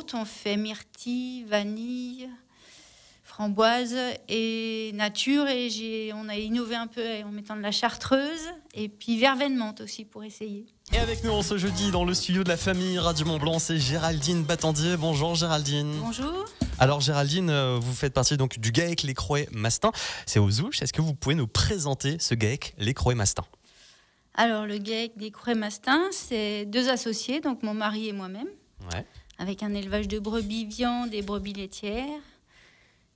yaourts, on fait myrtille, vanille, framboise et nature. Et on a innové un peu en mettant de la chartreuse et puis verveine menthe aussi pour essayer. Et avec nous en ce jeudi dans le studio de la famille Radio Mont-Blanc, c'est Géraldine Battendier. Bonjour Géraldine. Bonjour. Alors Géraldine, vous faites partie donc du GAEC Les Croix-Mastin. C'est aux Ouches. Est-ce que vous pouvez nous présenter ce GAEC Les Croix-Mastin ? Alors le GAEC des Croix-Mastin, c'est 2 associés, donc mon mari et moi-même, avec un élevage de brebis viande et brebis laitières.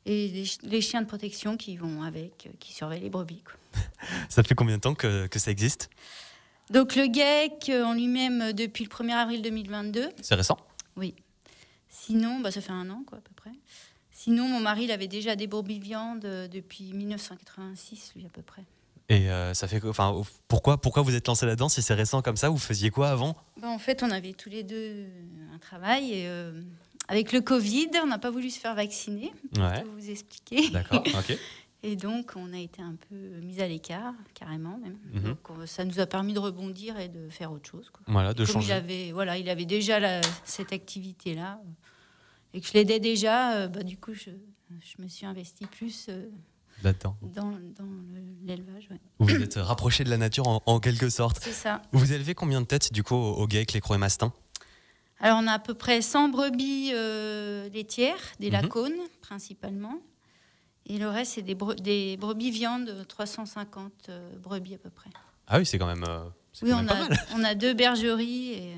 Et les chiens de protection qui vont avec, qui surveillent les brebis, quoi. Ça fait combien de temps que ça existe ? Donc le GAEC en lui-même depuis le 1er avril 2022. C'est récent ? Oui. Sinon, ça fait 1 an, quoi, à peu près. Sinon, mon mari, il avait déjà des brebis viande depuis 1986, lui, à peu près. Et ça fait pourquoi vous êtes lancé là-dedans si c'est récent comme ça ? Vous faisiez quoi avant ? En fait, on avait tous les deux un travail et avec le Covid, on n'a pas voulu se faire vacciner. Je peux vous expliquer. D'accord, ok. Et donc, on a été un peu mis à l'écart, carrément même. Donc, ça nous a permis de rebondir et de faire autre chose, quoi. Voilà, de changer. Il avait déjà cette activité-là et que je l'aidais déjà. Du coup, je me suis investie plus là-dedans. Dans l'élevage. Ouais. Vous vous êtes rapproché de la nature en quelque sorte. C'est ça. Vous élevez combien de têtes du coup au GAEC Les Croix-Mastin ? Alors, on a à peu près 100 brebis laitières, des lacones principalement. Et le reste, c'est des brebis viande, 350 brebis à peu près. Ah oui, c'est quand même, pas mal. On a 2 bergeries.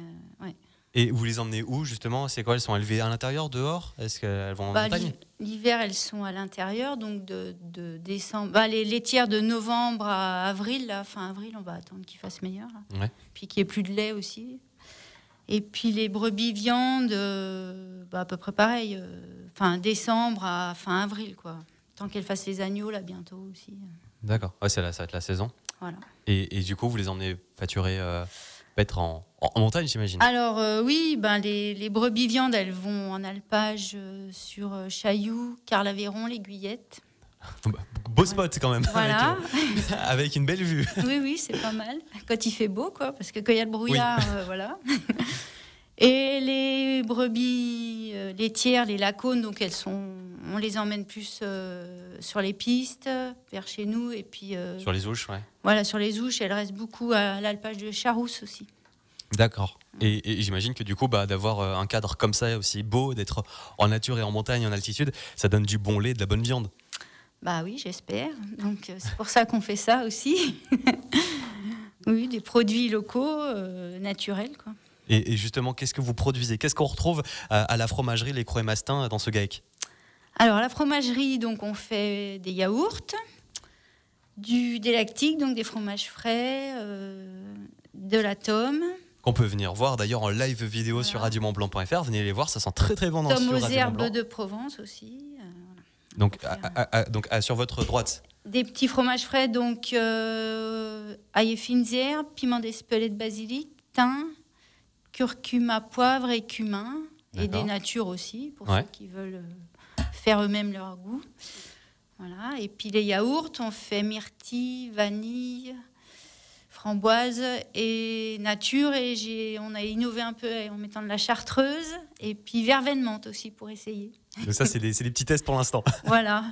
Et vous les emmenez où justement ? C'est quoi ? Elles sont élevées à l'intérieur, dehors ? Est-ce qu'elles vont en montagne ? L'hiver, elles sont à l'intérieur, donc de décembre. Les laitières de novembre à avril, là, fin avril, on va attendre qu'il fasse meilleur. Là. Ouais. Puis qu'il n'y ait plus de lait aussi. Et puis les brebis viande, à peu près pareil, fin décembre à fin avril, quoi. Tant qu'elles fassent les agneaux, là, bientôt aussi. D'accord, ça va être la saison. Voilà. Et du coup, vous les emmenez pâturer, être en montagne, j'imagine. Alors, oui, les brebis viande, elles vont en alpage sur Chailloux, Carlaveyron, l'Aiguillette. Beau spot quand même, voilà. avec une belle vue. Oui, c'est pas mal. Quand il fait beau, quoi, parce que quand il y a le brouillard, voilà. Et les brebis laitières, les lacones, donc on les emmène plus sur les pistes, vers chez nous, et puis sur les ouches, ouais. Voilà, sur les ouches, elles restent beaucoup à l'alpage de Charousse aussi. D'accord. Et j'imagine que du coup, d'avoir un cadre comme ça aussi beau, d'être en nature et en montagne, en altitude, ça donne du bon lait, de la bonne viande. Oui, j'espère. Donc c'est pour ça qu'on fait ça aussi. Oui, des produits locaux, naturels, quoi. Et justement, qu'est-ce que vous produisez ? Qu'est-ce qu'on retrouve à la fromagerie Les Croix-Mastin dans ce GAEC ? Alors, à la fromagerie, donc, on fait des yaourts, des lactiques, donc des fromages frais, de la tome. Qu'on peut venir voir d'ailleurs en live vidéo sur radiomontblanc.fr. Venez les voir, ça sent très très bon dans le studio. Tome aux herbes de Provence aussi. Donc sur votre droite. Des petits fromages frais, donc ail et fines herbes, piment d'Espelette de basilic, thym, curcuma, poivre et cumin. Et des natures aussi, pour ceux qui veulent faire eux-mêmes leur goût. Voilà. Et puis les yaourts, on fait myrtille, vanille, framboise et nature. Et on a innové un peu en mettant de la chartreuse et puis verveine menthe aussi pour essayer. Donc ça, c'est des petits tests pour l'instant. Voilà,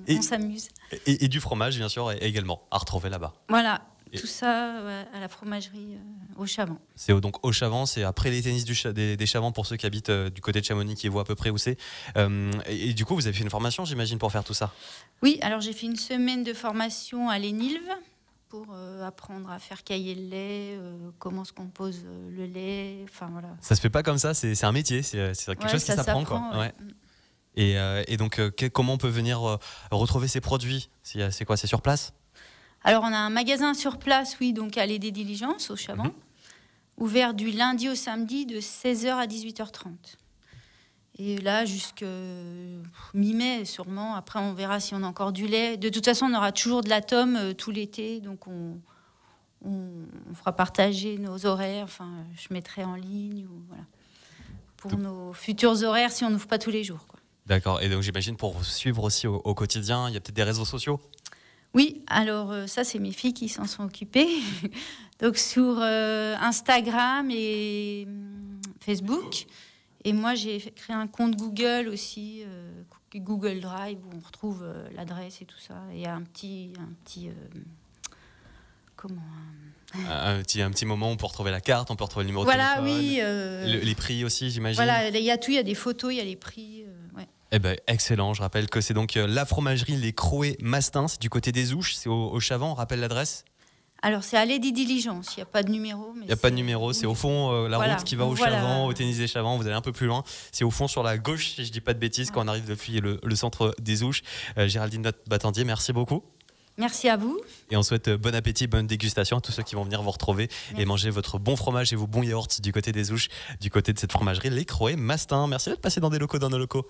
on s'amuse. Et du fromage, bien sûr, également, à retrouver là-bas. Voilà. Tout ça à la fromagerie au Chavant. C'est donc au Chavant, c'est après les tennis des Chavants pour ceux qui habitent du côté de Chamonix, qui voient à peu près où c'est. Et du coup, vous avez fait une formation, j'imagine, pour faire tout ça ? Oui, alors j'ai fait une semaine de formation à l'Énilve pour apprendre à faire cailler le lait, comment se compose le lait, enfin voilà. Ça se fait pas comme ça, c'est un métier, c'est quelque chose qui s'apprend, quoi. Ouais. Et donc, comment on peut venir retrouver ces produits ? C'est quoi ? C'est sur place ? Alors, on a un magasin sur place, oui, donc à l'Allée des Diligences, au Chavant, ouvert du lundi au samedi de 16h à 18h30. Et là, jusqu'à mi-mai, sûrement. Après, on verra si on a encore du lait. De toute façon, on aura toujours de la tome tout l'été, donc on fera partager nos horaires. Enfin, je mettrai en ligne, voilà, pour nos futurs horaires si on n'ouvre pas tous les jours, quoi. D'accord. Et donc, j'imagine, pour suivre aussi au quotidien, il y a peut-être des réseaux sociaux ? Oui, alors ça, c'est mes filles qui s'en sont occupées. Donc sur Instagram et Facebook. Et moi, j'ai créé un compte Google aussi, Google Drive, où on retrouve l'adresse et tout ça. Et il y a un petit moment où on peut retrouver la carte, on peut retrouver le numéro de téléphone. Oui. Les prix aussi, j'imagine. Voilà, il y a tout, il y a des photos, il y a les prix. Ouais. Eh ben, excellent. Je rappelle que c'est donc la fromagerie Les Croés Mastin, c'est du côté des Ouches, c'est au Chavant. On rappelle l'adresse? Alors, c'est allée des Diligences. Il n'y a pas de numéro. Il n'y a pas de numéro. C'est au fond, route qui va au Chavant, au tennis des Chavants. Vous allez un peu plus loin. C'est au fond sur la gauche, si je ne dis pas de bêtises, quand on arrive depuis le centre des Ouches. Géraldine Battendier, merci beaucoup. Merci à vous. Et on souhaite bon appétit, bonne dégustation à tous ceux qui vont venir vous retrouver et manger votre bon fromage et vos bons yaourts du côté des Ouches, du côté de cette fromagerie Les Croés Mastin. Merci d'être passé dans nos locaux.